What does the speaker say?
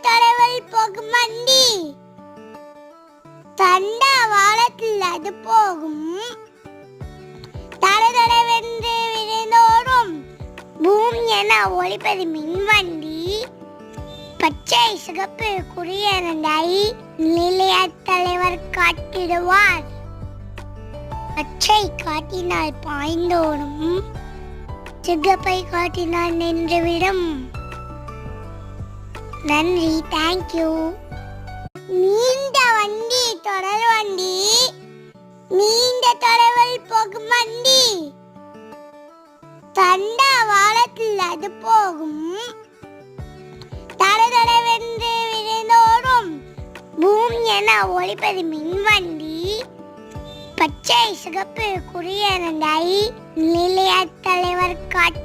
தொலைவில் போகும் வண்டி தண்டவாளத்தில் அது போகும். தடதடவென்று விரைந்தோடும் பூமி என ஒளிப்பது மின்வண்டி. பச்சை சிகப்பு குறியரண்டை நிலைய தலைவர் காட்டிடுவார். பச்சை காட்டினால் பாய்ந்தோடும், சிகப்பை காட்டினால் நின்றுவிடும். நன்றி, தேங்க்யூ. நீண்ட வண்டி தொடர் வண்டி, நீண்ட தொலைவில் போகும் வண்டி தண்டவாளத்தில் அது போகும். தடதடவென்று விரைந்தோடும் பூமி என ஒளிப்பது மின்வண்டி. பச்சை சிகப்பு குறியரண்டை நிலைய தலைவர் காட்டி